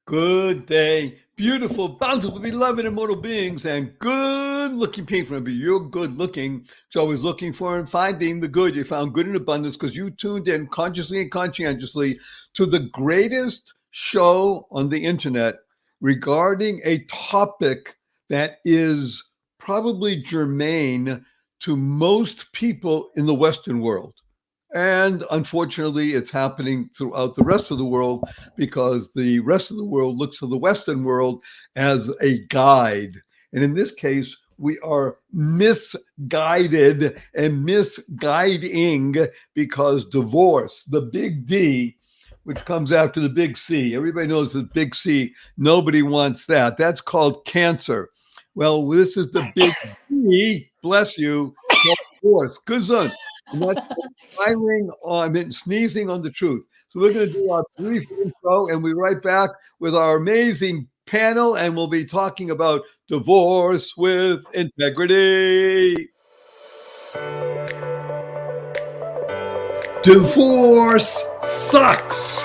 Good day, beautiful, bountiful, beloved, immortal beings, and good-looking people. Remember, you're good-looking, so always looking for and finding the good. You found good in abundance because you tuned in consciously and conscientiously to the greatest show on the internet regarding a topic that is probably germane to most people in the Western world. And unfortunately, it's happening throughout the rest of the world because the rest of the world looks to the Western world as a guide. And in this case, we are misguided and misguiding because divorce, the big D, which comes after the big C. Everybody knows the big C. Nobody wants that. That's called cancer. Well, this is the big D, bless you, called divorce. Gesund. And that's sneezing on the truth. So we're going to do our brief intro and we'll be right back with our amazing panel and we'll be talking about divorce with integrity. Divorce sucks.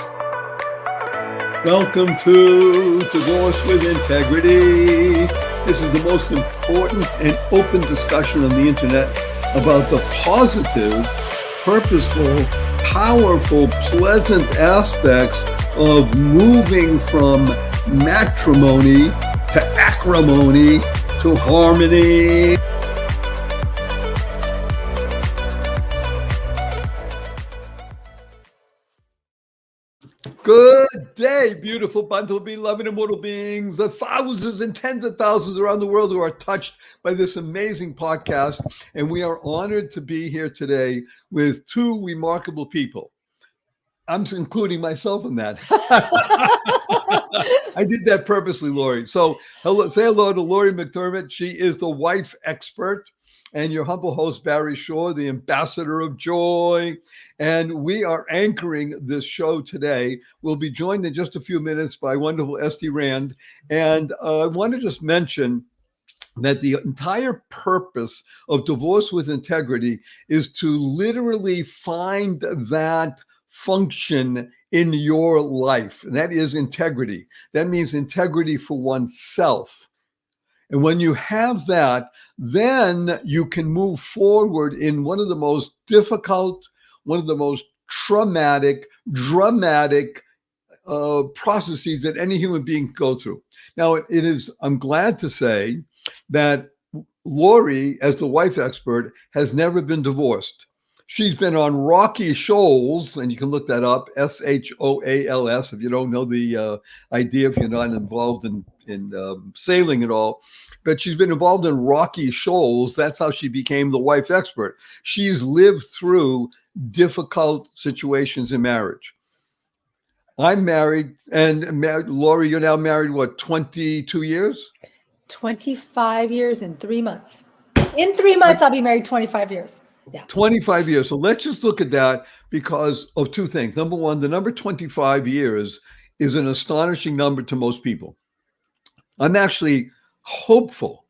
Welcome to Divorce with Integrity. This is the most important and open discussion on the internet about the positive, purposeful, powerful, pleasant aspects of moving from matrimony to acrimony to harmony. Good day, beautiful, bundle, beloved, immortal beings, the thousands and tens of thousands around the world who are touched by this amazing podcast. And we are honored to be here today with two remarkable people. I'm including myself in that. I did that purposely, Lori. So say hello to Lori McDermott. She is the wife expert. And your humble host, Barry Shore, the ambassador of joy. And we are anchoring this show today. We'll be joined in just a few minutes by wonderful Esty Rand. And I want to just mention that the entire purpose of Divorce with Integrity is to literally find that function in your life. And that is integrity. That means integrity for oneself. And when you have that, then you can move forward in one of the most difficult, one of the most traumatic, dramatic processes that any human being can go through. Now, I'm glad to say that Lori, as the wife expert, has never been divorced. She's been on rocky shoals, and you can look that up, SHOALS, if you don't know the idea, if you're not involved in sailing at all. But she's been involved in rocky shoals. That's how she became the wife expert. She's lived through difficult situations in marriage. I'm married, and Lori, you're now married, what, 22 years? 25 years and 3 months. In 3 months, I'll be married 25 years. Yeah. 25 years. So let's just look at that because of two things. Number one, the number 25 years is an astonishing number to most people. I'm actually hopeful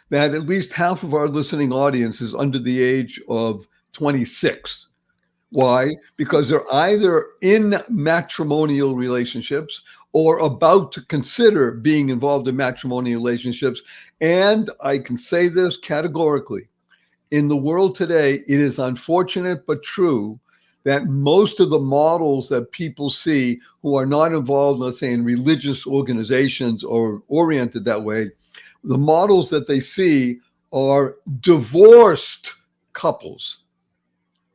that at least half of our listening audience is under the age of 26. Why? Because they're either in matrimonial relationships or about to consider being involved in matrimonial relationships. And I can say this categorically. In the world today, it is unfortunate but true that most of the models that people see who are not involved, let's say, in religious organizations or oriented that way, the models that they see are divorced couples,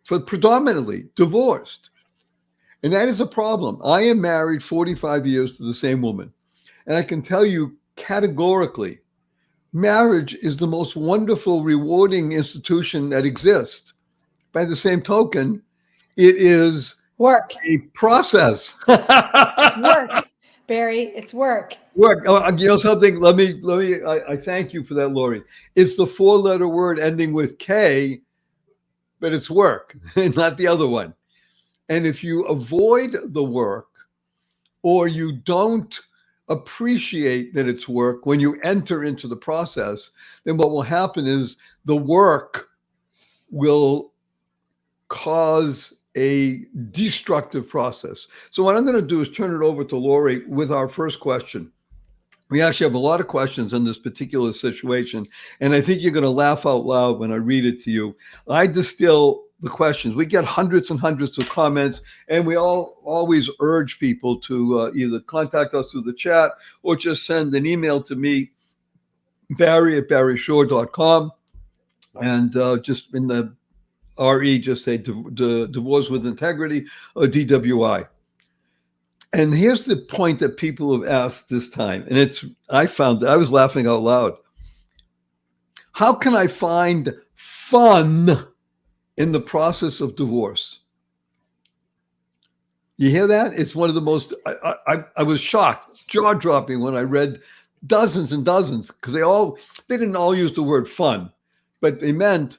for predominantly divorced. And that is a problem. I am married 45 years to the same woman. And I can tell you categorically, marriage is the most wonderful, rewarding institution that exists. By the same token, it is work. A process. It's work, Barry. It's work. Work. You know something? I thank you for that, Lori. It's the 4-letter word ending with K, but it's work, not the other one. And if you avoid the work or you don't appreciate that it's work when you enter into the process, then what will happen is the work will cause a destructive process. So what I'm going to do is turn it over to Lori with our first question. We actually have a lot of questions in this particular situation, and I think you're going to laugh out loud when I read it to you. I distill the questions. We get hundreds and hundreds of comments, and we always urge people to either contact us through the chat or just send an email to me, barry@barryshore.com, and just in the RE, just say Divorce with Integrity or DWI. And here's the point that people have asked this time, and I was laughing out loud. How can I find fun in the process of divorce? You hear that? It's one of the most, I was shocked, jaw-dropping when I read dozens and dozens, because they didn't all use the word fun, but they meant,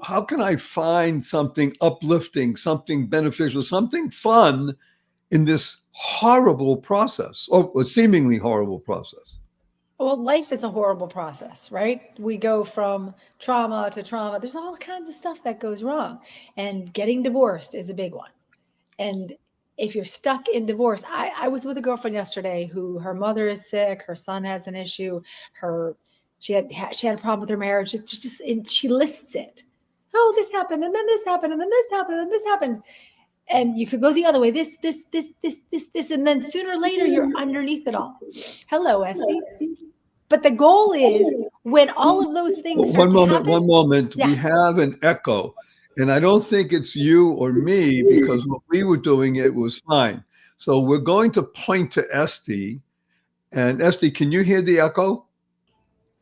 how can I find something uplifting, something beneficial, something fun in this horrible process, or seemingly horrible process? Well, life is a horrible process, right? We go from trauma to trauma. There's all kinds of stuff that goes wrong. And getting divorced is a big one. And if you're stuck in divorce, I was with a girlfriend yesterday who, her mother is sick, her son has an issue, she had a problem with her marriage. It's just, and she lists it. Oh, this happened, and then this happened, and then this happened, and this happened. And you could go the other way, this, and then sooner or later you're underneath it all. Hello, Esty. But the goal is, when all of those things start to happen. One moment. Yeah. We have an echo, and I don't think it's you or me, because what we were doing, it was fine. So we're going to point to Esty. And Esty, can you hear the echo?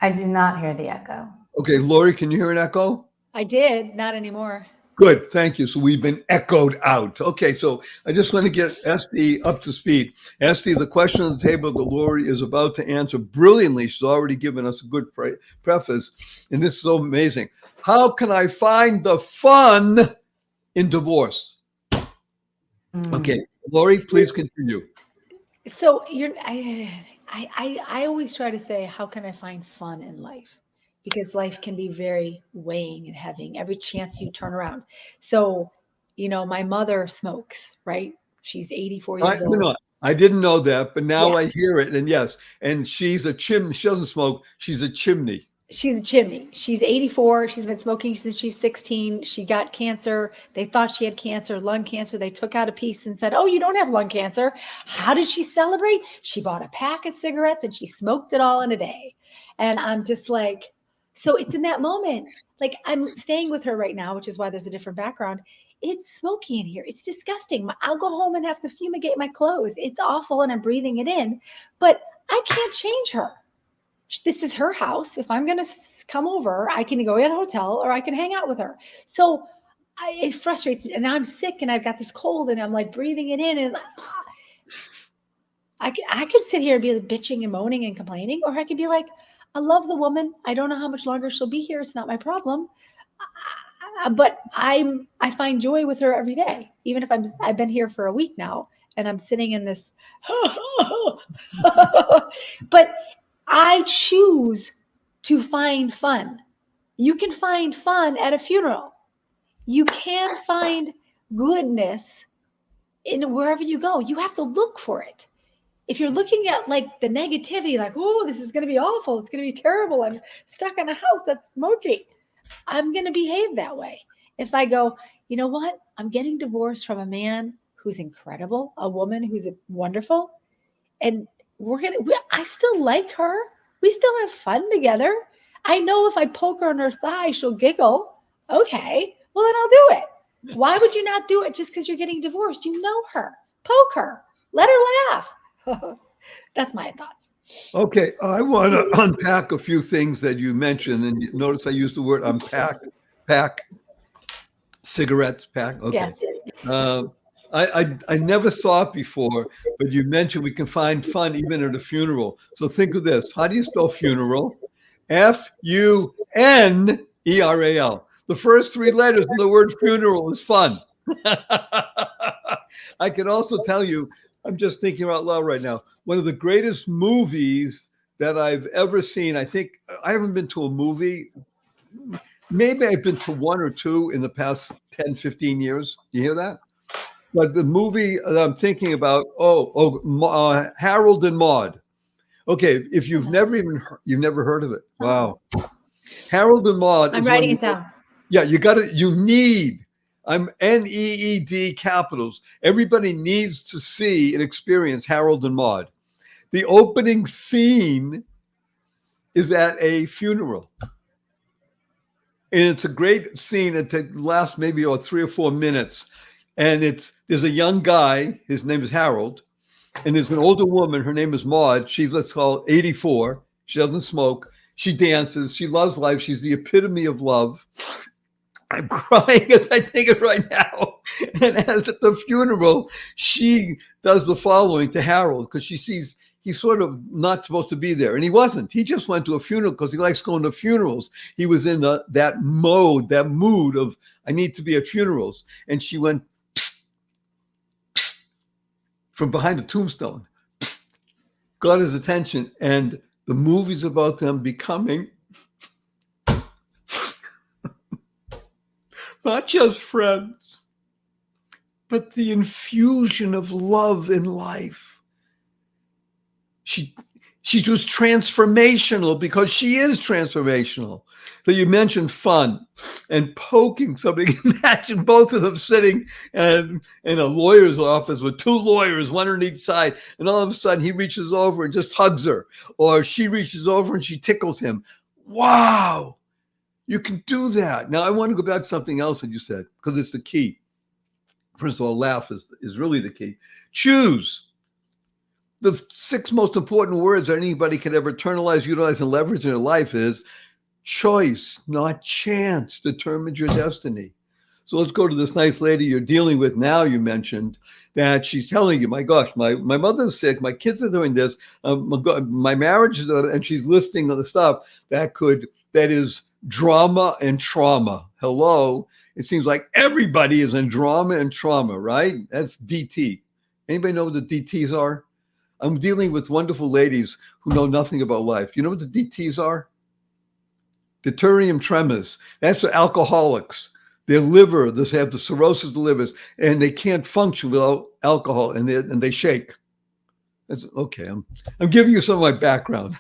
I do not hear the echo. Okay, Lori, can you hear an echo? I did, not anymore. Good, thank you. So we've been echoed out. Okay, so I just want to get Esty up to speed. Esty, the question on the table that Lori is about to answer brilliantly. She's already given us a good preface, and this is so amazing. How can I find the fun in divorce? Okay, Lori, please continue. So I always try to say, how can I find fun in life? Because life can be very weighing and heavy every chance you turn around. So, my mother smokes, right? She's 84 years old. I didn't know that, but now I hear it. And yes, and she's a chimney. She doesn't smoke. She's a chimney. She's a chimney. She's 84. She's been smoking since she's 16. She got cancer. They thought she had cancer, lung cancer. They took out a piece and said, oh, you don't have lung cancer. How did she celebrate? She bought a pack of cigarettes and she smoked it all in a day. And I'm just like, so it's in that moment, like, I'm staying with her right now, which is why there's a different background. It's smoky in here. It's disgusting. I'll go home and have to fumigate my clothes. It's awful, and I'm breathing it in, but I can't change her. This is her house. If I'm going to come over, I can go in a hotel or I can hang out with her. So it frustrates me. And now I'm sick and I've got this cold and I'm like breathing it in. And I could sit here and be bitching and moaning and complaining, or I could be like, I love the woman. I don't know how much longer she'll be here. It's not my problem. But I find joy with her every day, even if I've been here for a week now and I'm sitting in this, but I choose to find fun. You can find fun at a funeral. You can find goodness in wherever you go. You have to look for it. If you're looking at like the negativity, like, oh, this is going to be awful. It's going to be terrible. I'm stuck in a house that's smoky. I'm going to behave that way. If I go, you know what? I'm getting divorced from a man who's incredible, a woman who's wonderful. And I still like her. We still have fun together. I know if I poke her on her thigh, she'll giggle. Okay, well, then I'll do it. Why would you not do it just because you're getting divorced? You know her. Poke her. Let her laugh. That's my thoughts. Okay, I want to unpack a few things that you mentioned, and you notice I used the word unpack, pack, cigarettes, pack. Okay. Yes. I never saw it before, but you mentioned we can find fun even at a funeral. So think of this. How do you spell funeral? Funeral. The first three letters of the word funeral is fun. I can also tell you, I'm just thinking out loud right now, one of the greatest movies that I've ever seen. I think I haven't been to a movie. Maybe I've been to one or two in the past 10, 15 years. You hear that? But the movie that I'm thinking about, Harold and Maude. Okay, if you've never heard of it. Wow. Harold and Maude I'm is writing one. it down. Yeah, you need. I'm NEED capitals. Everybody needs to see and experience Harold and Maude. The opening scene is at a funeral. And it's a great scene. It lasts maybe 3 or 4 minutes. And there's a young guy, his name is Harold, and there's an older woman, her name is Maude. She's, let's call it 84. She doesn't smoke. She dances. She loves life. She's the epitome of love. I'm crying as I think it right now. And as at the funeral, she does the following to Harold because she sees he's sort of not supposed to be there. And he wasn't. He just went to a funeral because he likes going to funerals. He was in that mood of, I need to be at funerals. And she went, psst, psst, from behind a tombstone, psst, got his attention. And the movie's about them becoming not just friends, but the infusion of love in life. She was transformational because she is transformational. So you mentioned fun and poking somebody. Imagine both of them sitting in a lawyer's office with 2 lawyers, one on each side, and all of a sudden he reaches over and just hugs her, or she reaches over and she tickles him. Wow, you can do that. Now I want to go back to something else that you said because it's the key. First of all, laugh is really the key. Choose. The 6 most important words that anybody can ever internalize, utilize, and leverage in their life is choice, not chance, determines your destiny. So let's go to this nice lady you're dealing with now. You mentioned that she's telling you, my gosh, my mother's sick, my kids are doing this, my marriage, and she's listing the stuff that is drama and trauma. Hello. It seems like everybody is in drama and trauma, right? That's DT. Anybody know what the DTs are? I'm dealing with wonderful ladies who know nothing about life. You know what the DTs are? Deuterium tremens. That's the alcoholics. Their liver, they have the cirrhosis of the livers, and they can't function without alcohol, and they shake. That's okay. I'm giving you some of my background.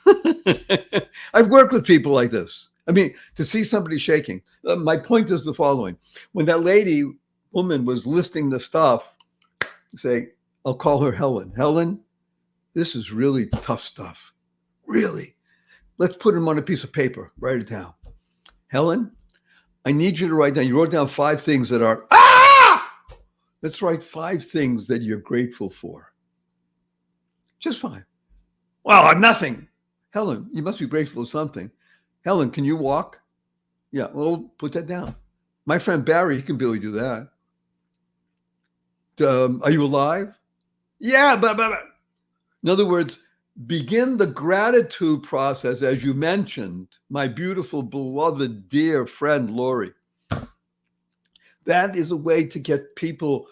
I've worked with people like this. I mean, to see somebody shaking. My point is the following. When that woman was listing the stuff, say, I'll call her Helen. Helen, this is really tough stuff. Really. Let's put them on a piece of paper. Write it down. Helen, I need you to write down. You wrote down 5 things that are, let's write 5 things that you're grateful for. Just 5. Well, I'm nothing. Helen, you must be grateful for something. Helen, can you walk? Yeah, well, put that down. My friend Barry, he can barely do that. Are you alive? Yeah, but. In other words, begin the gratitude process, as you mentioned, my beautiful, beloved, dear friend, Lori. That is a way to get people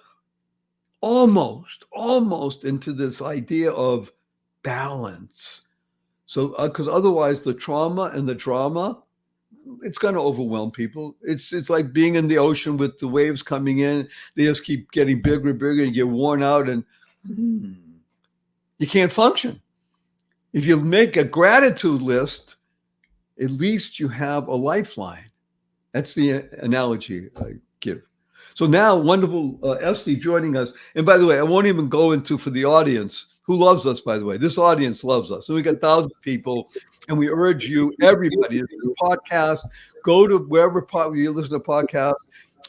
almost into this idea of balance. So, because otherwise the trauma and the drama, it's going to overwhelm people. It's like being in the ocean with the waves coming in. They just keep getting bigger and bigger and you get worn out and you can't function. If you make a gratitude list, at least you have a lifeline. That's the analogy I give. So now, wonderful Esty joining us. And by the way, I won't even go into for the audience who loves us, by the way. This audience loves us. So we got thousands of people. And we urge you, everybody, the podcast, go to wherever you listen to podcasts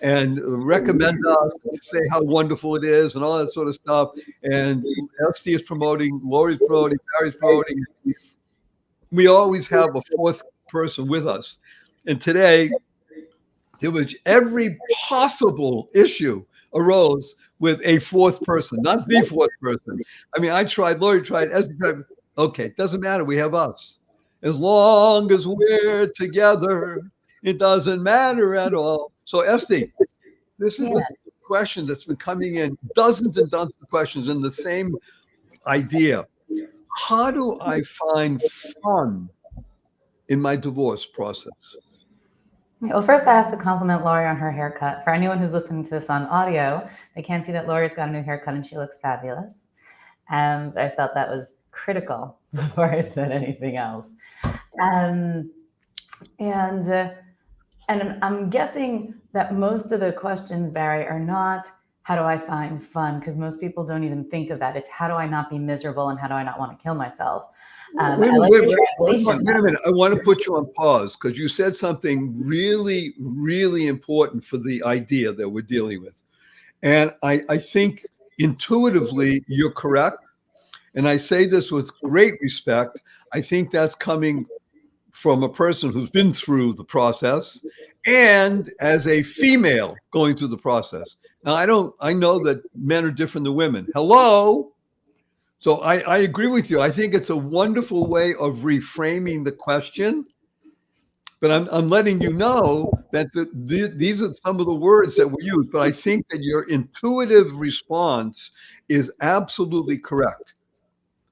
and recommend us, say how wonderful it is and all that sort of stuff. And FT is promoting, Lori's promoting, Barry's promoting. We always have a 4th person with us. And today, there was every possible issue arose with a 4th person, not the 4th person. I mean, I tried, Lori tried, Esty tried. Okay, it doesn't matter. We have us. As long as we're together, it doesn't matter at all. So, Esty, this is the question that's been coming in, dozens and dozens of questions in the same idea. How do I find fun in my divorce process? Well, first I have to compliment Lori on her haircut. For anyone who's listening to this on audio, they can't see that Lori's got a new haircut and she looks fabulous. And I felt that was critical before I said anything else. And I'm guessing that most of the questions, Barry, are not how do I find fun? Because most people don't even think of that. It's how do I not be miserable and how do I not want to kill myself? I like your translation. Wait a minute. I want to put you on pause because you said something really, really important for the idea that we're dealing with. And I think intuitively you're correct. And I say this with great respect. I think that's coming from a person who's been through the process and as a female going through the process. Now, I know that men are different than women. Hello. So I agree with you. I think it's a wonderful way of reframing the question. But I'm letting you know that these are some of the words that we use. But I think that your intuitive response is absolutely correct.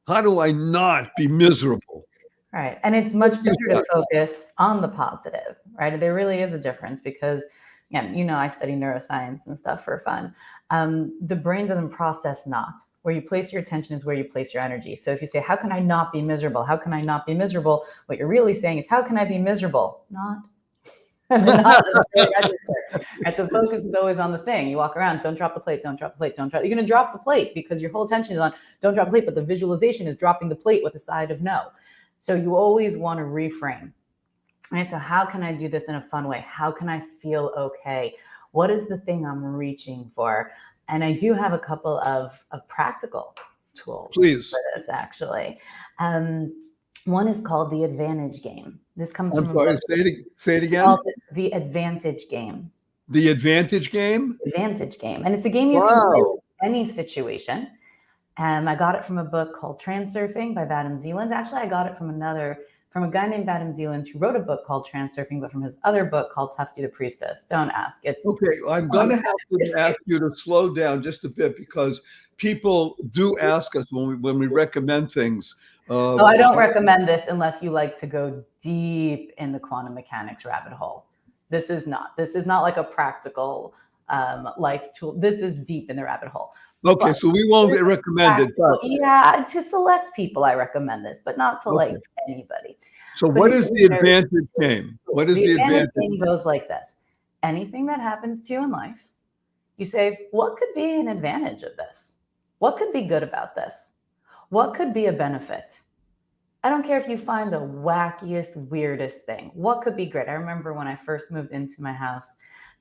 How do I not be miserable? Right. And it's much better to focus on the positive, right? There really is a difference because, again, I study neuroscience and stuff for fun. The brain doesn't process not. Where you place your attention is where you place your energy. So if you say, how can I not be miserable? How can I not be miserable? What you're really saying is, how can I be miserable? Not. And the not doesn't really register. Right? The focus is always on the thing. You walk around, don't drop the plate, don't drop the plate, don't drop. You're going to drop the plate because your whole attention is on don't drop the plate, but the visualization is dropping the plate with a side of no. So you always want to reframe. Right? So how can I do this in a fun way? How can I feel okay? What is the thing I'm reaching for? And I do have a couple of practical tools for this, actually. One is called the advantage game. This comes from say it again. The advantage game. The advantage game? Advantage game. And it's a game you can play with any situation. I got it from a book called Transurfing by Vadim Zeland. Actually, I got it from a guy named Vadim Zeland who wrote a book called Transurfing, but from his other book called Tufty the Priestess. Don't ask. It's okay. I'm going to have to ask you to slow down just a bit because people do ask us when we recommend things. I don't recommend this unless you like to go deep in the quantum mechanics rabbit hole. This is not like a practical life tool. This is deep in the rabbit hole. Okay, so we won't recommend it. But yeah, to select people, I recommend this, but not to like anybody. So what is the advantage game? What is the advantage game? Goes like this. Anything that happens to you in life, you say, what could be an advantage of this? What could be good about this? What could be a benefit? I don't care if you find the wackiest, weirdest thing. What could be great? I remember when I first moved into my house,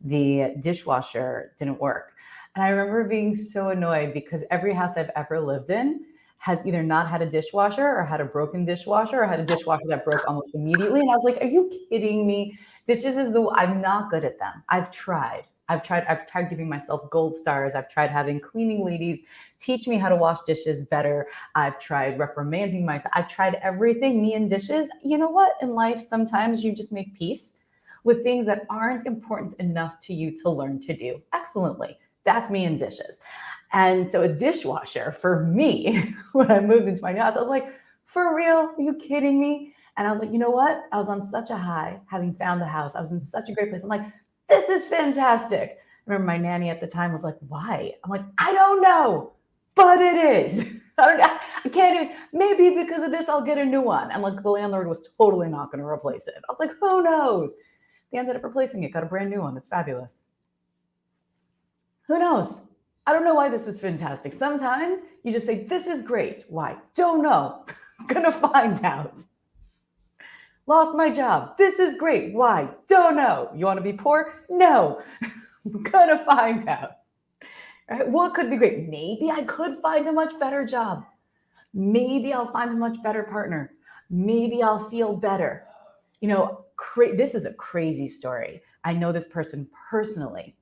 the dishwasher didn't work. And I remember being so annoyed because every house I've ever lived in has either not had a dishwasher or had a broken dishwasher or had a dishwasher that broke almost immediately. And I was like, are you kidding me? Dishes I'm not good at them. I've tried giving myself gold stars. I've tried having cleaning ladies teach me how to wash dishes better. I've tried reprimanding myself. I've tried everything. Me and dishes. You know what? In life, sometimes you just make peace with things that aren't important enough to you to learn to do excellently. That's me and dishes. And so a dishwasher for me, when I moved into my new house, I was like, for real? Are you kidding me? And I was like, you know what? I was on such a high having found the house. I was in such a great place. I'm like, this is fantastic. I remember my nanny at the time was like, why? I'm like, I don't know, but it is. I can't even, maybe because of this, I'll get a new one. And like the landlord was totally not going to replace it. I was like, who knows? They ended up replacing it, got a brand new one. It's fabulous. Who knows? I don't know why this is fantastic. Sometimes you just say, this is great. Why? Don't know. Gonna find out. Lost my job. This is great. Why? Don't know. You want to be poor? No. Gonna find out. Right? What could be great? Maybe I could find a much better job. Maybe I'll find a much better partner. Maybe I'll feel better. This is a crazy story. I know this person personally.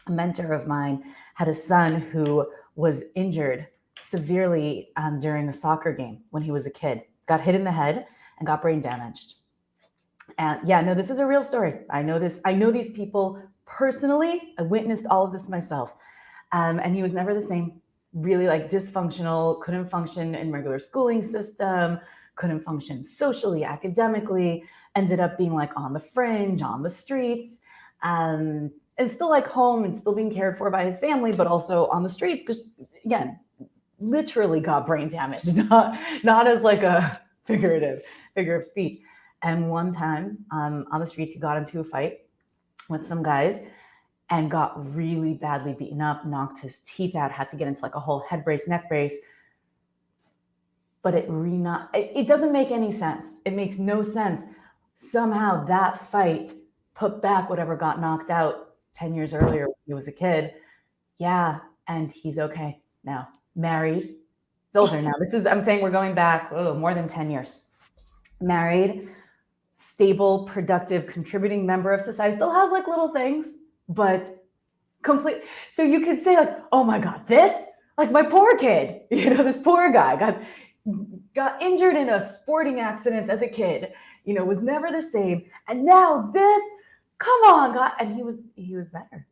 A mentor of mine had a son who was injured severely during a soccer game when he was a kid. Got hit in the head and got brain damaged. And this is a real story. I know this. I know these people personally. I witnessed all of this myself. And he was never the same. Really like dysfunctional, couldn't function in regular schooling system, couldn't function socially, academically, ended up being like on the fringe, on the streets, and still like home and still being cared for by his family, but also on the streets because, again, literally got brain damage, not as like a figure of speech. And one time on the streets, he got into a fight with some guys and got really badly beaten up, knocked his teeth out, had to get into like a whole head brace, neck brace. But it doesn't make any sense. It makes no sense. Somehow that fight put back whatever got knocked out 10 years earlier when he was a kid. Yeah, and he's okay now. Married. It's older now. I'm saying we're going back more than 10 years. Married, stable, productive, contributing member of society. Still has like little things, but complete. So you could say like, oh my God, this, like my poor kid, this poor guy got injured in a sporting accident as a kid, was never the same. And now this, come on, God. And he was better.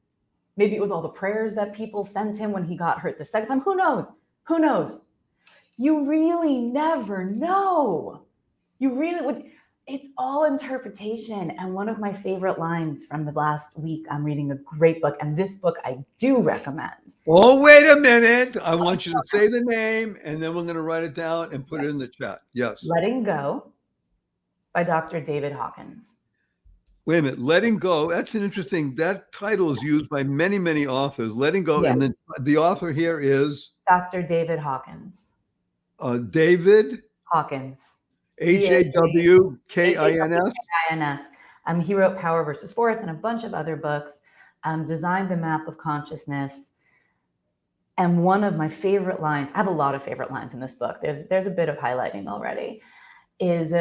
Maybe it was all the prayers that people sent him when he got hurt the second time. Who knows? You really never know. You really would. It's all interpretation. And one of my favorite lines from the last week, I'm reading a great book, and this book I do recommend. Oh, wait a minute. I want you to say the name, and then we're going to write it down and put it in the chat. Yes. Letting Go by Dr. David Hawkins. Wait a minute. Letting Go. That's an interesting, that title is used by many, many authors. Letting Go. Yes. And then the author here is? Dr. David Hawkins. David? Hawkins. Hawkins. He wrote Power versus Force and a bunch of other books, designed the map of consciousness. And one of my favorite lines, I have a lot of favorite lines in this book. There's a bit of highlighting already, is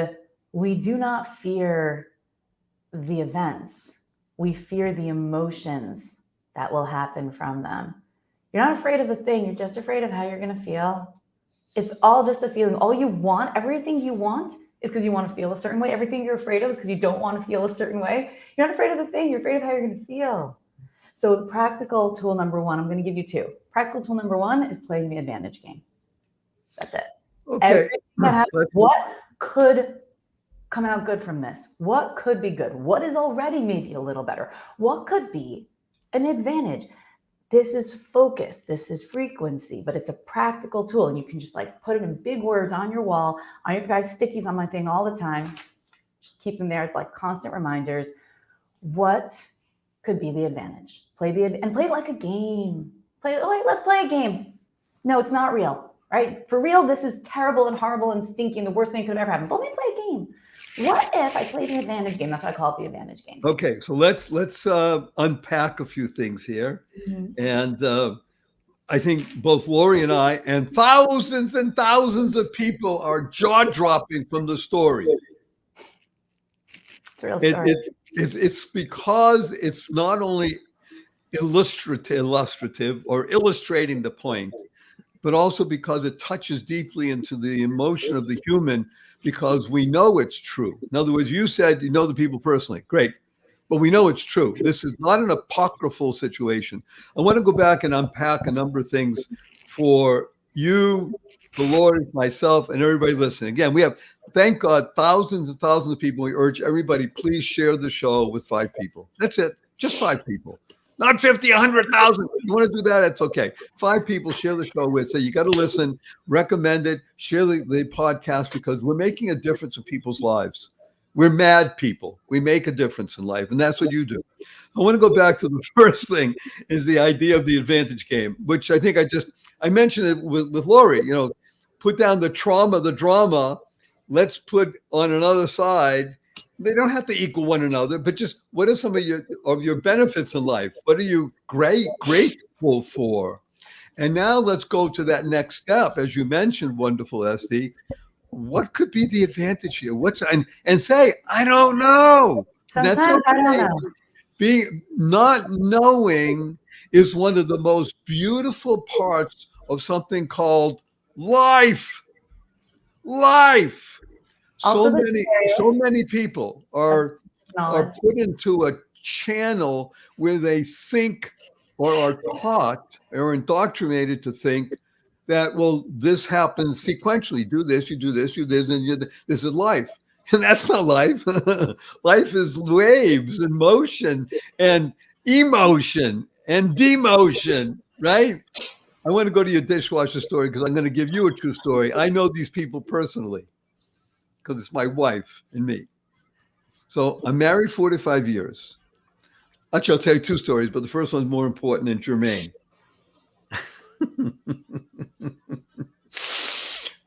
we do not fear the events. We fear the emotions that will happen from them. You're not afraid of the thing. You're just afraid of how you're going to feel. It's all just a feeling. All you want, everything you want is because you want to feel a certain way. Everything you're afraid of is because you don't want to feel a certain way. You're not afraid of the thing. You're afraid of how you're going to feel. So the practical tool number one, I'm going to give you two. Practical tool number one is playing the advantage game. That's it. Okay. Everything that happens, what could come out good from this? What could be good? What is already maybe a little better? What could be an advantage? This is focus. This is frequency, but it's a practical tool. And you can just like put it in big words on your wall. On your guys' stickies on my thing all the time. Just keep them there as like constant reminders. What could be the advantage? Play it like a game. Let's play a game. No, it's not real, right? For real, this is terrible and horrible and stinky and the worst thing could ever happen. But let me play a game. What if I play the advantage game? That's why I call it the advantage game. Okay, so let's unpack a few things here. Mm-hmm. And I think both Lori and I and thousands of people are jaw-dropping from the story. It's a real story. It's because it's not only illustrative or illustrating the point, but also because it touches deeply into the emotion of the human, because we know it's true. In other words, you said you know the people personally. Great. But we know it's true. This is not an apocryphal situation. I want to go back and unpack a number of things for you, the Lord, myself, and everybody listening. Again, we have, thank God, thousands and thousands of people. We urge everybody, please share the show with 5 people. That's it. Just 5 people. Not 50, 100,000. If you want to do that, it's okay. 5 people share the show with. So you got to listen, recommend it, share the podcast, because we're making a difference in people's lives. We're mad people. We make a difference in life, and that's what you do. I want to go back to the first thing, is the idea of the advantage game, which I think I mentioned it with Lori. Put down the trauma, the drama. Let's put on another side. They don't have to equal one another, but just what are some of your benefits in life? What are you grateful for? And now let's go to that next step, as you mentioned, wonderful Esty. What could be the advantage here? And say, I don't know. Sometimes that's okay. I don't know. Not knowing is one of the most beautiful parts of something called life. So many people are put into a channel where they think or are taught or indoctrinated to think that, well, this happens sequentially. Do this, you do this, you do this, and this is life. And that's not life. Life is waves and motion and emotion and demotion, right? I want to go to your dishwasher story because I'm going to give you a true story. I know these people personally because it's my wife and me. So I'm married 45 years. Actually, I'll tell you two stories, but the first one's more important and germane.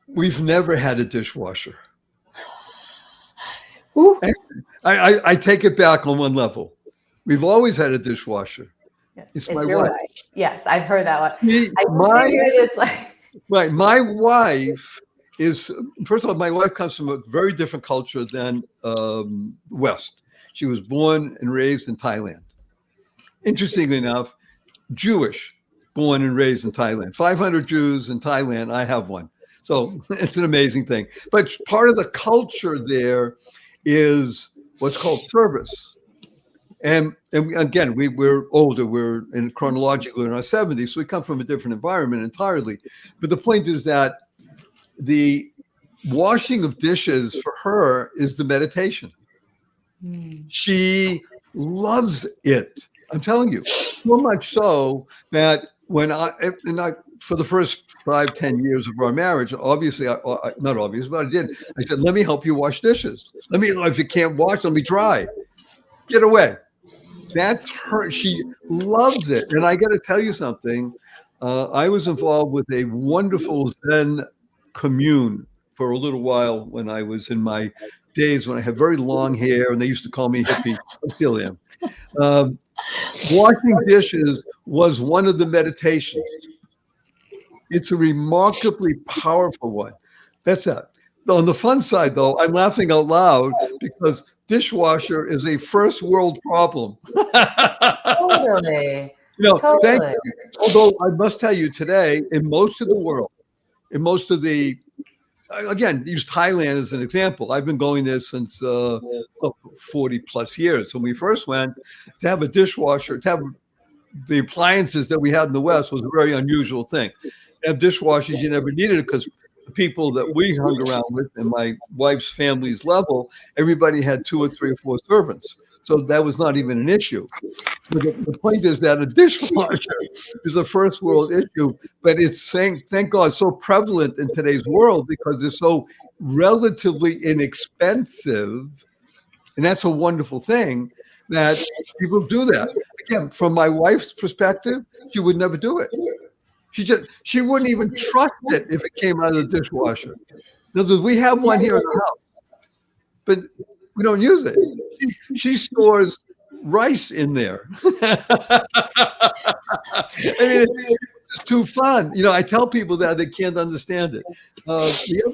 We've never had a dishwasher. Ooh. I take it back on one level. We've always had a dishwasher. Yes, It's my wife. Yes, I've heard that one. Right. My wife is, first of all, my wife comes from a very different culture than West. She was born and raised in Thailand. Interestingly enough, Jewish, born and raised in Thailand. 500 Jews in Thailand. I have one. So it's an amazing thing. But part of the culture there is what's called service. And again, we're older, we're chronologically in our 70s, so we come from a different environment entirely. But the point is that the washing of dishes for her is the meditation. She loves it. I'm telling you, so much so that when for the first 5-10 years of our marriage, obviously, not obvious, but I did. I said, let me help you wash dishes. If you can't wash, let me try. Get away. That's her. She loves it. And I got to tell you something. I was involved with a wonderful Zen commune for a little while when I was in my days when I had very long hair and they used to call me hippie. I still am. Washing dishes was one of the meditations. It's a remarkably powerful one. That's it. On the fun side, though, I'm laughing out loud because dishwasher is a first world problem. Totally. Totally. Thank you. Although I must tell you today, in most of the world, again, use Thailand as an example. I've been going there since 40 plus years. When we first went, to have a dishwasher, to have the appliances that we had in the West was a very unusual thing. To have dishwashers, you never needed it because the people that we hung around with and my wife's family's level, everybody had 2 or 3 or 4 servants. So that was not even an issue. But the point is that a dishwasher is a first world issue, but it's thank God, so prevalent in today's world because it's so relatively inexpensive. And that's a wonderful thing that people do that. Again, from my wife's perspective, she would never do it. She wouldn't even trust it if it came out of the dishwasher. In other words, we have one here in the house, but we don't use it. She stores rice in there. I mean, it's too fun. I tell people that they can't understand it.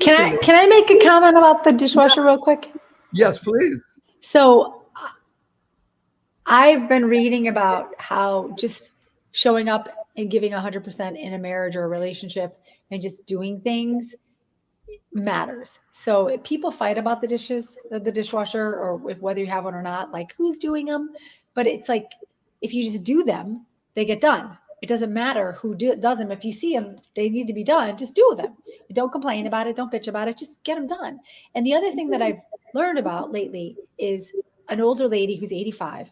Can I make a comment about the dishwasher real quick? Yes, please. So I've been reading about how just showing up and giving 100% in a marriage or a relationship and just doing things matters. So if people fight about the dishwasher, or whether you have one or not, like who's doing them, but it's like if you just do them, they get done. It doesn't matter who does them. If you see them, they need to be done. Just do them. Don't complain about it. Don't bitch about it. Just get them done. And the other thing that I've learned about lately is an older lady who's 85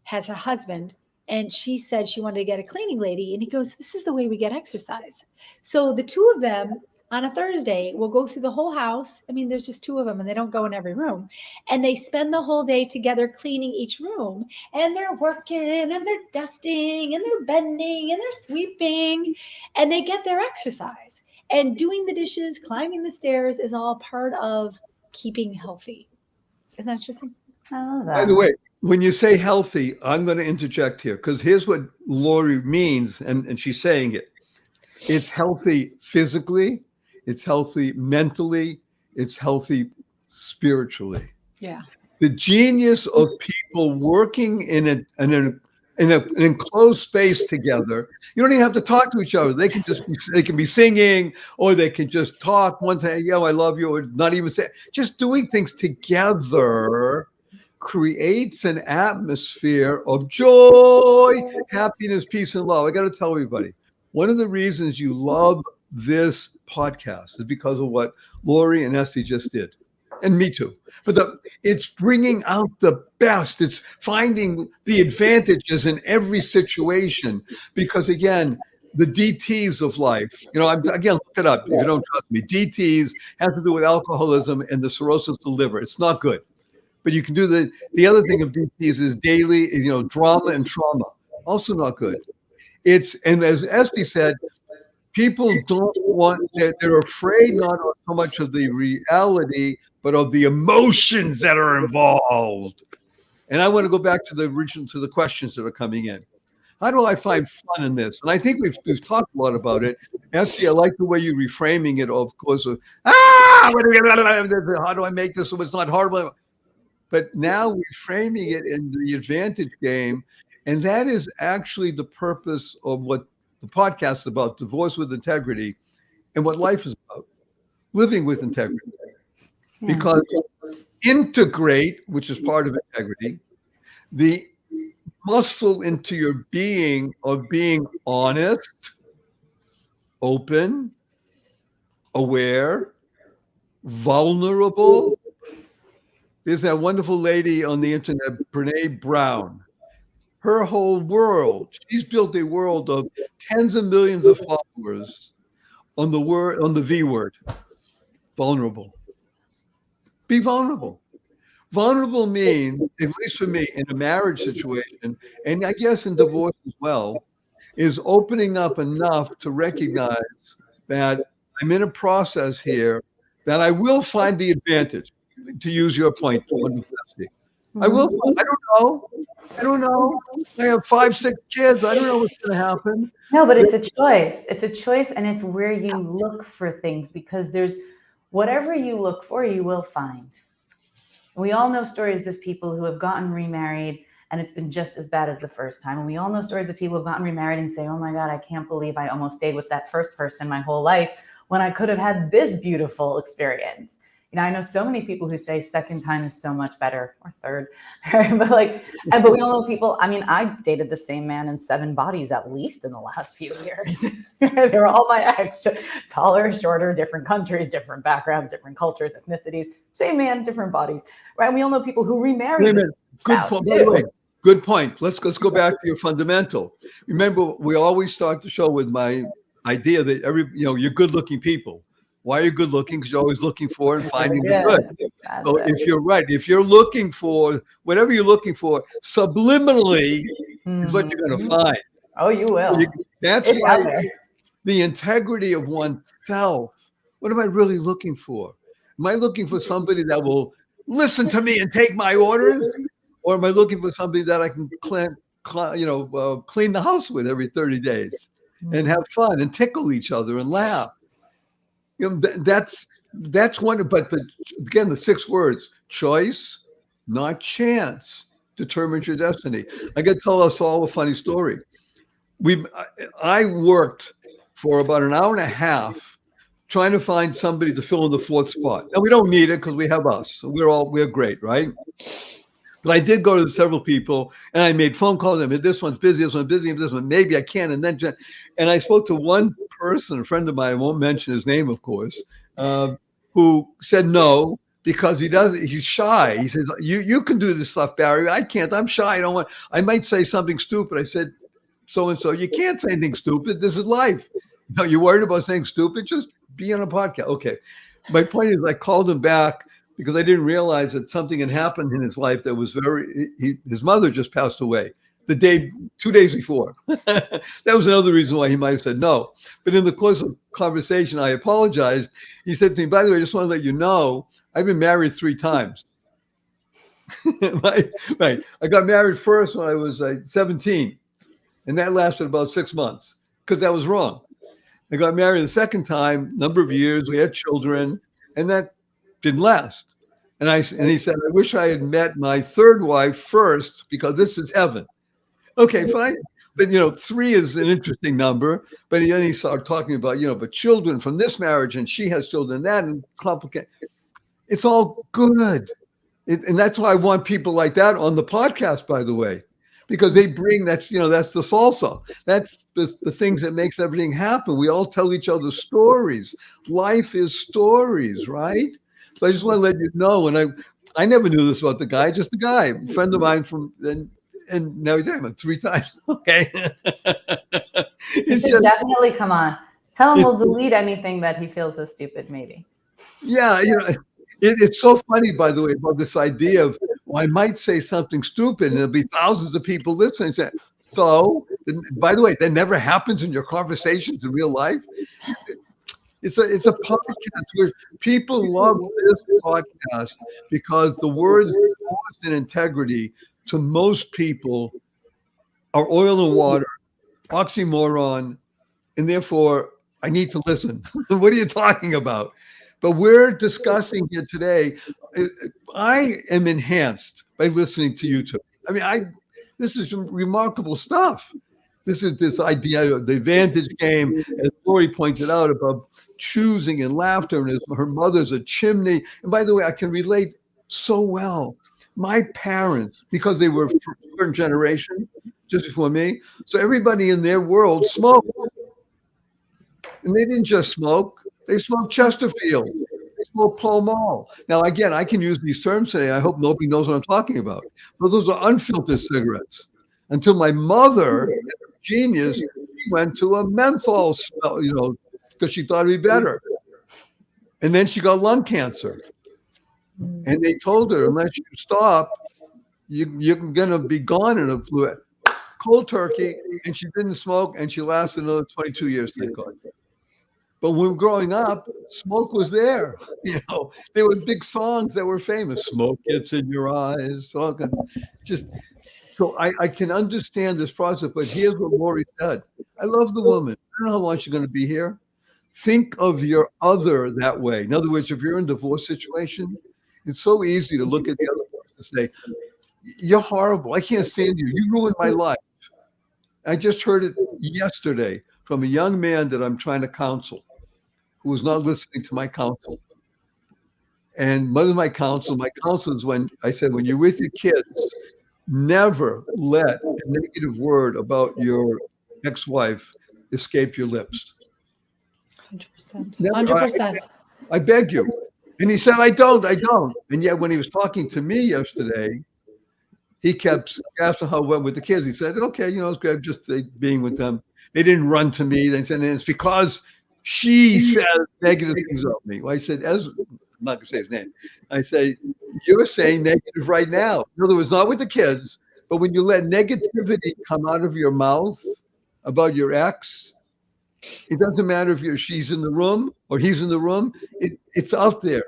has a husband. And she said she wanted to get a cleaning lady. And he goes, this is the way we get exercise. So the two of them on a Thursday will go through the whole house. I mean, there's just 2 of them and they don't go in every room. And they spend the whole day together cleaning each room. And they're working and they're dusting and they're bending and they're sweeping. And they get their exercise. And doing the dishes, climbing the stairs is all part of keeping healthy. Isn't that interesting? I love that. By the way, when you say healthy, I'm going to interject here because here's what Lori means, and she's saying it. It's healthy physically, it's healthy mentally, it's healthy spiritually. Yeah. The genius of people working in an enclosed space together. You don't even have to talk to each other. They can be singing, or they can just talk one day, yo, I love you, or not even say. Just doing things together creates an atmosphere of joy, happiness, peace, and love. I got to tell everybody, one of the reasons you love this podcast is because of what Lori and Esty just did. And me too. But it's bringing out the best. It's finding the advantages in every situation. Because again, the DTs of life, again, look it up if you don't trust me. DTs have to do with alcoholism and the cirrhosis of the liver. It's not good. But you can do the other thing of DTs is daily, drama and trauma. Also not good. And as Esty said, people they're afraid not so much of the reality, but of the emotions that are involved. And I want to go back to the questions that are coming in. How do I find fun in this? And I think we've talked a lot about it. Esty, I like the way you're reframing it, of course, how do I make this so it's not hard? But now we're framing it in the advantage game. And that is actually the purpose of what the podcast is about, Divorce with Integrity, and what life is about, living with integrity. Yeah. Because integrate, which is part of integrity, the muscle into your being of being honest, open, aware, vulnerable. There's that wonderful lady on the internet, Brene Brown. Her whole world, she's built a world of tens of millions of followers on the V word, vulnerable. Be vulnerable. Vulnerable means, at least for me, in a marriage situation, and I guess in divorce as well, is opening up enough to recognize that I'm in a process here that I will find the advantage, to use your point, I will. I don't know. I have 5, 6 kids. I don't know what's going to happen. No, but it's a choice. It's a choice, and it's where you look for things, because there's whatever you look for, you will find. We all know stories of people who have gotten remarried and it's been just as bad as the first time. And we all know stories of people who have gotten remarried and say, oh my God, I can't believe I almost stayed with that first person my whole life when I could have had this beautiful experience. I know so many people who say second time is so much better, or third, right? But we all know people. I mean, I dated the same man in 7 bodies at least in the last few years. They were all my ex, taller, shorter, different countries, different backgrounds, different cultures, ethnicities, same man, different bodies, right? And we all know people who remarried. Good point. By the way, good point. Let's go back to your fundamental. Remember, we always start the show with my idea that you're good-looking people. Why are you good looking? Because you're always looking for and finding the good. So if you're right, if you're looking for whatever you're looking for, subliminally is what you're going to find. Oh, you will. That's why the integrity of oneself. What am I really looking for? Am I looking for somebody that will listen to me and take my orders? Or am I looking for somebody that I can clean the house with every 30 days and have fun and tickle each other and laugh? That's one. But again, the 6 words: choice, not chance, determines your destiny. I got to tell us all a funny story. I worked for about an hour and a half trying to find somebody to fill in the 4th spot. Now we don't need it because we have us. So we're great, right? But I did go to several people and I made phone calls. I mean, this one's busy, this one, maybe I can. And I spoke to one person, a friend of mine, I won't mention his name, of course, who said no, because he's shy. He says, you can do this stuff, Barry. I can't, I'm shy. I might say something stupid. I said, so-and-so, you can't say anything stupid. This is life. You're worried about saying stupid? Just be on a podcast. Okay. My point is I called him back because I didn't realize that something had happened in his life that was his mother just passed away 2 days before. That was another reason why he might have said no. But in the course of conversation, I apologized. He said to me, by the way, I just want to let you know, I've been married 3 times. Right. I got married first when I was 17, and that lasted about 6 months because that was wrong. I got married the second time, number of years, we had children, and that didn't last. And he said, I wish I had met my 3rd wife first because this is heaven. Okay, fine. But, 3 is an interesting number. But then he started talking about, but children from this marriage, and she has children, that, and complicated. It's all good. And that's why I want people like that on the podcast, by the way. because they bring that's that's the salsa. That's the things that makes everything happen. We all tell each other stories. Life is stories, right? So I just want to let you know, and I never knew this about the guy, just the guy, a friend of mine from and now he's him 3 times. Okay. He should definitely come on. Tell him we'll delete anything that he feels is stupid, maybe. Yeah, it's so funny, by the way, about this idea of, well, I might say something stupid and there'll be thousands of people listening. So, by the way, that never happens in your conversations in real life. It's a podcast where people love this podcast because the words "honest" and integrity to most people are oil and water, oxymoron, and therefore I need to listen. What are you talking about? But we're discussing here today. I am enhanced by listening to you two. I mean, this is remarkable stuff. This is this idea of the advantage game, as Lori pointed out, about choosing and laughter, and her mother's a chimney. And by the way, I can relate so well. My parents, because they were from a certain generation, just before me, so everybody in their world smoked. And they didn't just smoke, they smoked Chesterfield, they smoked Pall Mall. Now, again, I can use these terms today. I hope nobody knows what I'm talking about. But those are unfiltered cigarettes. Until my mother, genius, she went to a menthol smell, because she thought it'd be better. And then she got lung cancer. And they told her, unless you stop, you're going to be gone in a fluid. Cold turkey, and she didn't smoke, and she lasted another 22 years, thank God. But when we were growing up, smoke was there. There were big songs that were famous. Smoke gets in your eyes. So I can understand this process, but here's what Lori said. I love the woman. I don't know how long she's going to be here. Think of your other that way. In other words, if you're in a divorce situation, it's so easy to look at the other person and say, you're horrible. I can't stand you. You ruined my life. I just heard it yesterday from a young man that I'm trying to counsel, who was not listening to my counsel. And what is my counsel? My counsel is when you're with your kids, never let a negative word about your ex-wife escape your lips. 100%. 100%. I beg you. And he said, I don't. And yet when he was talking to me yesterday, he kept asking how it went with the kids. He said, okay, it's great just being with them. They didn't run to me. They said, it's because she said negative things about me. Well, I said, I'm not going to say his name. I say, you're saying negative right now. In other words, not with the kids, but when you let negativity come out of your mouth about your ex, it doesn't matter if she's in the room or he's in the room. It's out there.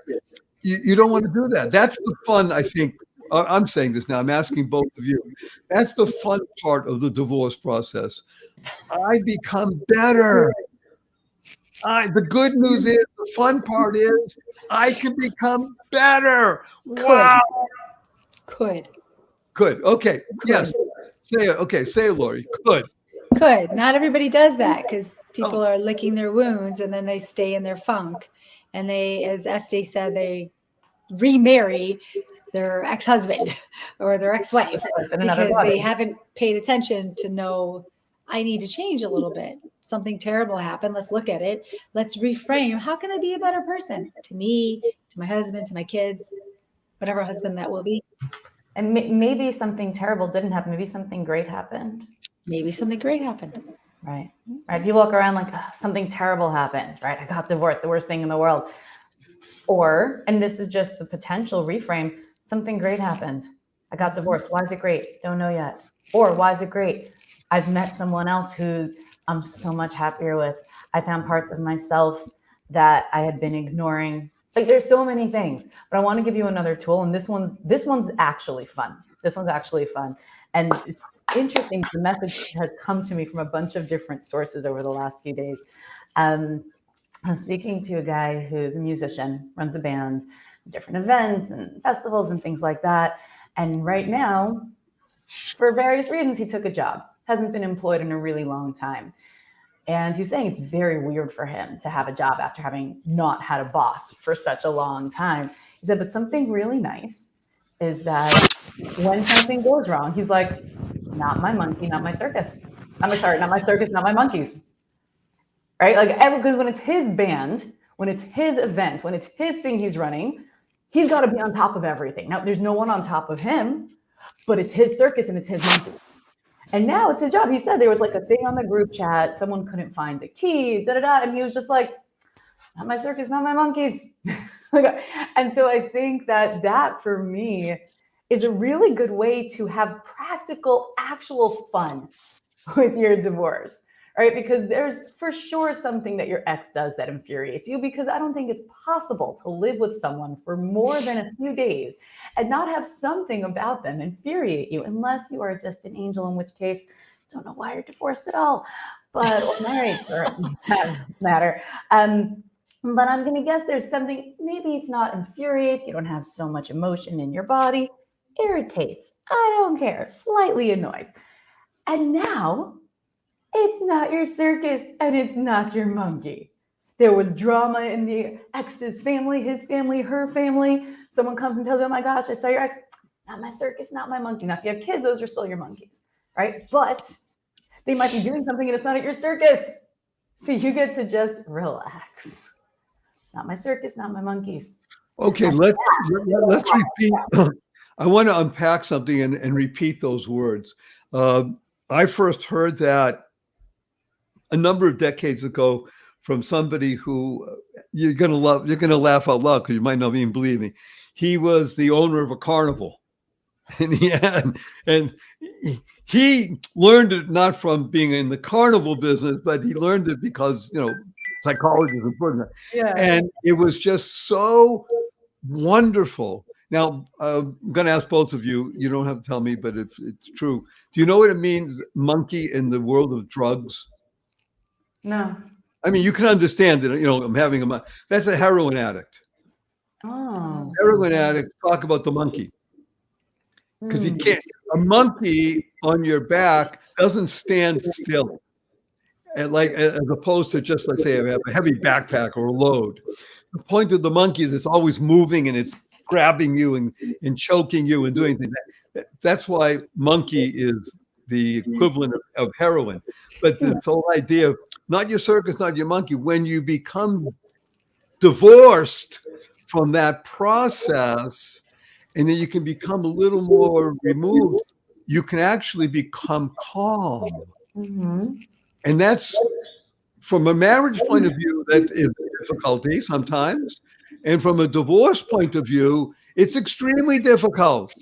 You don't want to do that. That's the fun, I think. I'm saying this now. I'm asking both of you. That's the fun part of the divorce process. I become better. The good news is, the fun part is, I can become better. Wow. Could. Okay. Yes. Say it. Okay. Say it, Lori. Could. Not everybody does that because people are licking their wounds and then they stay in their funk. And they, as Estee said, they remarry their ex-husband or their ex-wife because they haven't paid attention to know, I need to change a little bit. Something terrible happened. Let's look at it. Let's reframe. How can I be a better person to me, to my husband, to my kids, whatever husband that will be? And maybe something terrible didn't happen. Maybe something great happened. Right. If you walk around like something terrible happened, right? I got divorced, the worst thing in the world. Or, and this is just the potential reframe, something great happened. I got divorced. Why is it great? Don't know yet. Or why is it great? I've met someone else who I'm so much happier with. I found parts of myself that I had been ignoring. Like there's so many things, but I want to give you another tool. And this one's actually fun. And it's interesting. The message has come to me from a bunch of different sources over the last few days. I'm speaking to a guy who's a musician, runs a band, different events and festivals and things like that. And right now, for various reasons, he took a job, hasn't been employed in a really long time. And he's saying it's very weird for him to have a job after having not had a boss for such a long time. He said, but something really nice is that when something goes wrong, he's like, not my monkey, not my circus. I'm sorry, not my circus, not my monkeys. Right? Like, because when it's his band, when it's his event, when it's his thing he's running, he's got to be on top of everything. Now, there's no one on top of him, but it's his circus and it's his monkey. And now it's his job. He said there was like a thing on the group chat, someone couldn't find the key, and he was just like, not my circus, not my monkeys. And so I think that for me is a really good way to have practical, actual fun with your divorce, right? Because there's for sure something that your ex does that infuriates you, because I don't think it's possible to live with someone for more than a few days and not have something about them infuriate you, unless you are just an angel, in which case, don't know why you're divorced at all, but or married for that matter. But I'm going to guess there's something, maybe if not infuriates, you don't have so much emotion in your body, irritates, I don't care, slightly annoys. And now it's not your circus and it's not your monkey. There was drama in the ex's family, his family, her family. Someone comes and tells you, oh my gosh, I saw your ex. Not my circus, not my monkey. Now, if you have kids, those are still your monkeys, right? But they might be doing something and it's not at your circus. So you get to just relax. Not my circus, not my monkeys. Okay, let's repeat. I want to unpack something and repeat those words. I first heard that a number of decades ago from somebody who you're gonna laugh out loud because you might not even believe me. He was the owner of a carnival, and he learned it not from being in the carnival business, but he learned it because psychology is important. Yeah. And it was just so wonderful. Now, I'm going to ask both of you. You don't have to tell me, but it's true. Do you know what it means, monkey, in the world of drugs? No. I mean, you can understand that, I'm having that's a heroin addict. Oh. Heroin addict, talk about the monkey. Because you can't, a monkey on your back doesn't stand still. And as opposed to just, let's say, I have a heavy backpack or a load. The point of the monkey is it's always moving and it's grabbing you and choking you and doing things. That's why monkey is the equivalent of heroin. But this whole idea of not your circus, not your monkey, when you become divorced from that process, and then you can become a little more removed, you can actually become calm. Mm-hmm. And that's, from a marriage point of view, that is a difficulty sometimes. And from a divorce point of view, it's extremely difficult.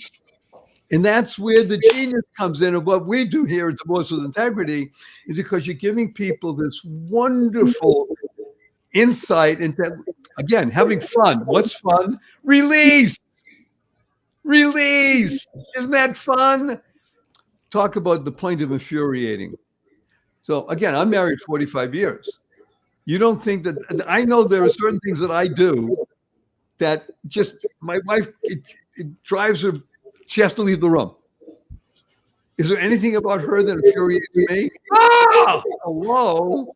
And that's where the genius comes in of what we do here at Divorce with Integrity, is because you're giving people this wonderful insight into, again, having fun. What's fun? Release. Isn't that fun? Talk about the point of infuriating. So again, I'm married 45 years. You don't think that, I know there are certain things that I do that just, my wife, it drives her, she has to leave the room. Is there anything about her that infuriates me? Hello.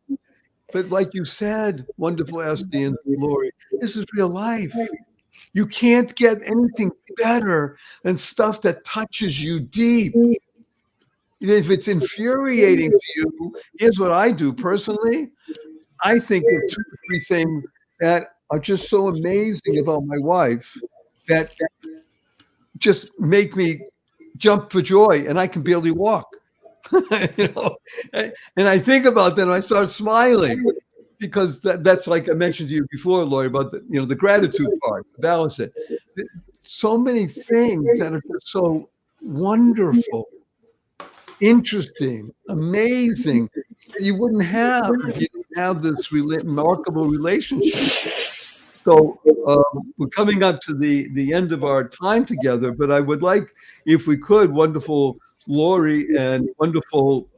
But like you said, wonderful Esty and Lori, this is real life. You can't get anything better than stuff that touches you deep. If it's infuriating to you, here's what I do personally. I think there are 2 or 3 things that are just so amazing about my wife that just make me jump for joy, and I can barely walk. And I think about that and I start smiling, because that's like I mentioned to you before, Lori, about the gratitude part, balance it. So many things that are just so wonderful, interesting, amazing, that you wouldn't have if you didn't have this remarkable relationship. So we're coming up to the end of our time together, but I would like, if we could, wonderful Lori and wonderful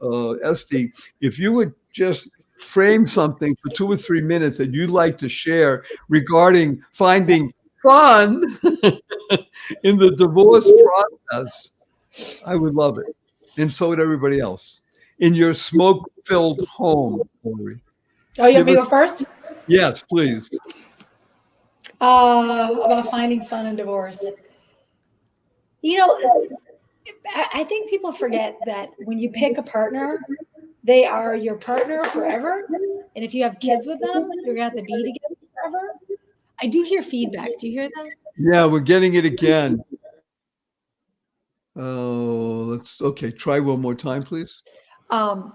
Esty, if you would just frame something for 2 or 3 minutes that you'd like to share regarding finding fun in the divorce process, I would love it. And so would everybody else. In your smoke-filled home, Lori. Oh, you want me to go first? Yes, please. About finding fun in divorce. I think people forget that when you pick a partner, they are your partner forever. And if you have kids with them, you're gonna have to be together forever. I do hear feedback. Do you hear that? Yeah, we're getting it again. Oh, okay. Try one more time, please. Oh,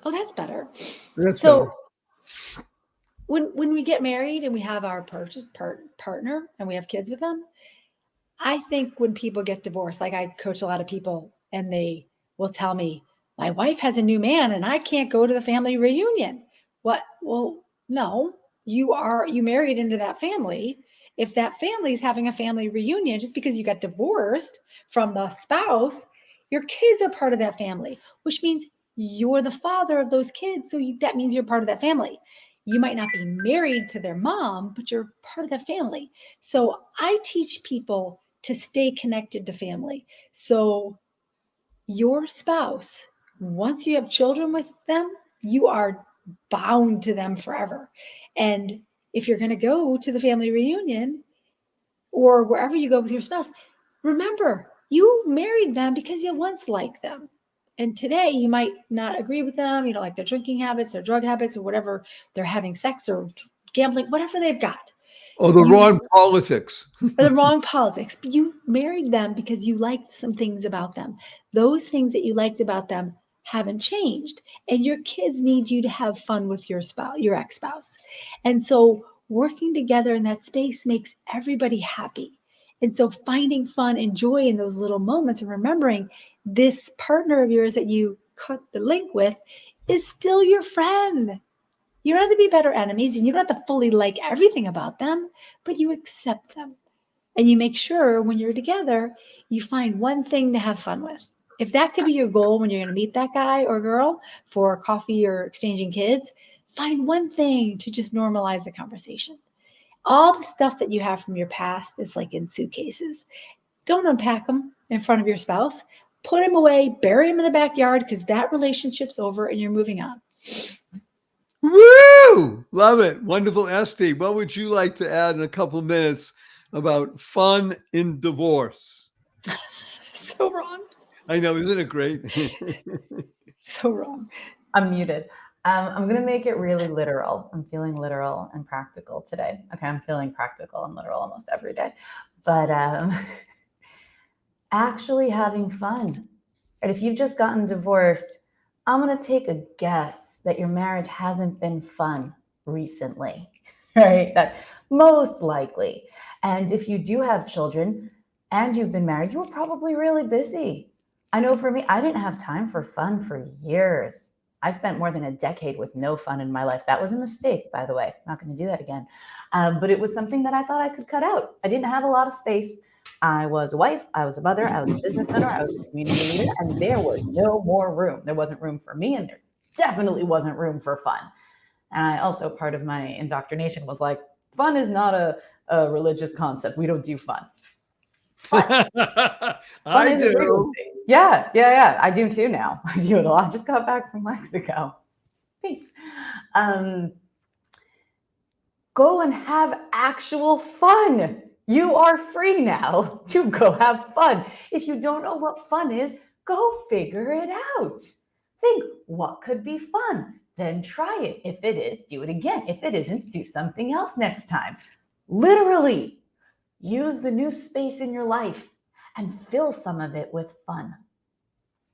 that's better. That's So better. when we get married and we have our partner and we have kids with them, I think when people get divorced, like I coach a lot of people and they will tell me, my wife has a new man and I can't go to the family reunion. What? Well, no, you married into that family. If that family is having a family reunion, just because you got divorced from the spouse, your kids are part of that family, which means you're the father of those kids. So that means you're part of that family. You might not be married to their mom, but you're part of that family. So I teach people to stay connected to family. So your spouse, once you have children with them, you are bound to them forever. And if you're going to go to the family reunion or wherever you go with your spouse, remember you married them because you once liked them. And today you might not agree with them. You don't like their drinking habits, their drug habits, or whatever they're having sex or gambling, whatever they've got. Oh, the You wrong politics. or the wrong politics, but you married them because you liked some things about them. Those things that you liked about them haven't changed. And your kids need you to have fun with your spouse, your ex-spouse. And so working together in that space makes everybody happy. And so finding fun and joy in those little moments and remembering this partner of yours that you cut the link with is still your friend. You don't have to be better enemies and you don't have to fully like everything about them, but you accept them. And you make sure when you're together, you find one thing to have fun with. If that could be your goal when you're going to meet that guy or girl for coffee or exchanging kids, find one thing to just normalize the conversation. All the stuff that you have from your past is like in suitcases. Don't unpack them in front of your spouse. Put them away, bury them in the backyard because that relationship's over and you're moving on. Woo! Love it. Wonderful, Esty. What would you like to add in a couple minutes about fun in divorce? So wrong. I know, isn't it great? So wrong. I'm muted. I'm going to make it really literal. I'm feeling literal and practical today. Okay, I'm feeling practical and literal almost every day. But actually having fun. And if you've just gotten divorced, I'm going to take a guess that your marriage hasn't been fun recently, right? That's most likely. And if you do have children and you've been married, you were probably really busy. I know for me, I didn't have time for fun for years. I spent more than a decade with no fun in my life. That was a mistake, by the way. I'm not going to do that again. But it was something that I thought I could cut out. I didn't have a lot of space. I was a wife, I was a mother, I was a business owner, I was a community leader, and there was no more room. There wasn't room for me, and there definitely wasn't room for fun. And I also, part of my indoctrination was like, fun is not a religious concept. We don't do fun. But I do. Yeah. I do too now. I do it a lot. I just got back from Mexico. Go and have actual fun. You are free now to go have fun. If you don't know what fun is, go figure it out. Think, what could be fun? Then try it. If it is, do it again. If it isn't, do something else next time. Literally, use the new space in your life and fill some of it with fun.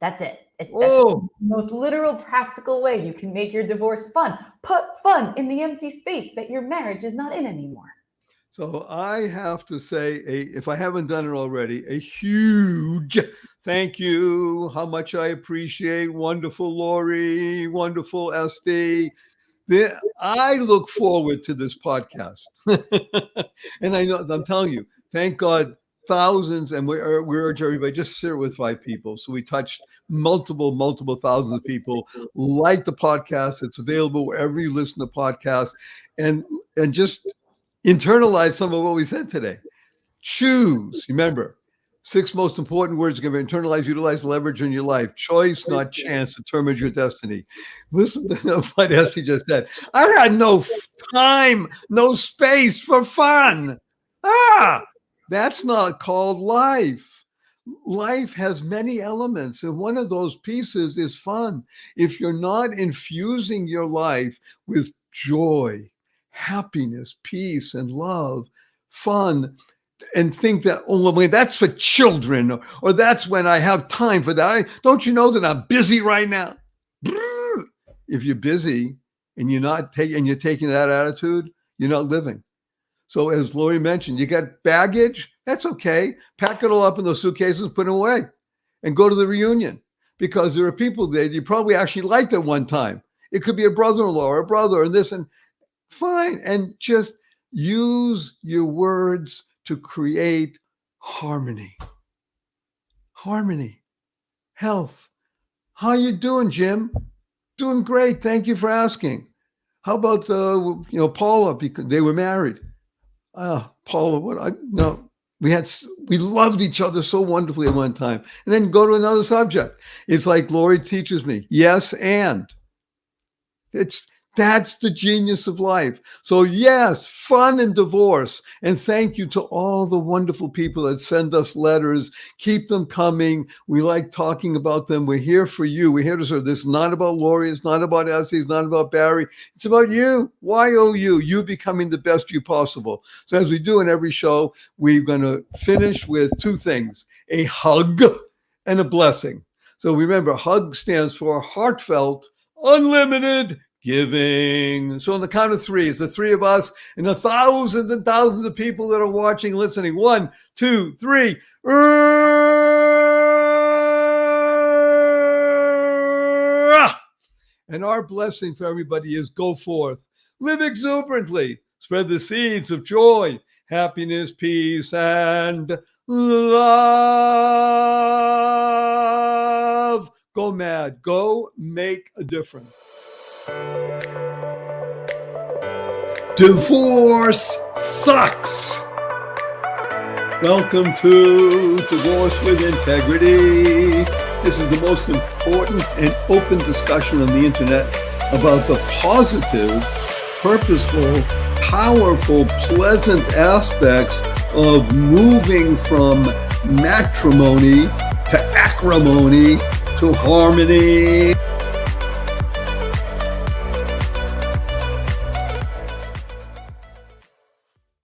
That's it. That's the most literal, practical way you can make your divorce fun. Put fun in the empty space that your marriage is not in anymore. So I have to say, if I haven't done it already, a huge thank you. How much I appreciate. Wonderful, Lori. Wonderful, Esty. I look forward to this podcast. And I know, I'm telling you, thank God, thousands, and we urge everybody, just share it with 5 people. So we touched multiple thousands of people. Like the podcast. It's available wherever you listen to podcasts. And just internalize some of what we said today. Choose. Remember, 6 most important words are going to internalize, utilize, leverage in your life. Choice, not chance, determines your destiny. Listen to what Esty just said. I had no time, no space for fun. That's not called life. life has many elements, and one of those pieces is fun. If you're not infusing your life with joy, happiness, peace, and love, fun, and think that, oh, well, that's for children, or that's when I have time for that. Don't you know that I'm busy right now? If you're busy and you're taking that attitude, you're not living. So as Lori mentioned, you got baggage, that's okay. Pack it all up in those suitcases, put them away, and go to the reunion, because there are people there you probably actually liked at one time. It could be a brother-in-law or a brother and this, and fine. And just use your words to create harmony. Harmony, health. How you doing, Jim? Doing great. Thank you for asking. How about Paula? Because they were married. Paula, we loved each other so wonderfully at one time. And then go to another subject. It's like Lori teaches me. Yes, and. That's the genius of life. So yes, fun and divorce. And thank you to all the wonderful people that send us letters. Keep them coming. We like talking about them. We're here for you. We're here to serve. This is not about Lori. It's not about Essie. It's not about Barry. It's about you. YOU, you becoming the best you possible. So as we do in every show, we're going to finish with two things, a hug and a blessing. So remember, hug stands for heartfelt, unlimited giving. So on the count of three, it's the three of us and the thousands and thousands of people that are watching, listening. 1, 2, 3. And our blessing for everybody is go forth, live exuberantly, spread the seeds of joy, happiness, peace, and love. Go mad. Go make a difference. Divorce sucks. Welcome to Divorce with Integrity. This is the most important and open discussion on the internet about the positive, purposeful, powerful, pleasant aspects of moving from matrimony to acrimony to harmony.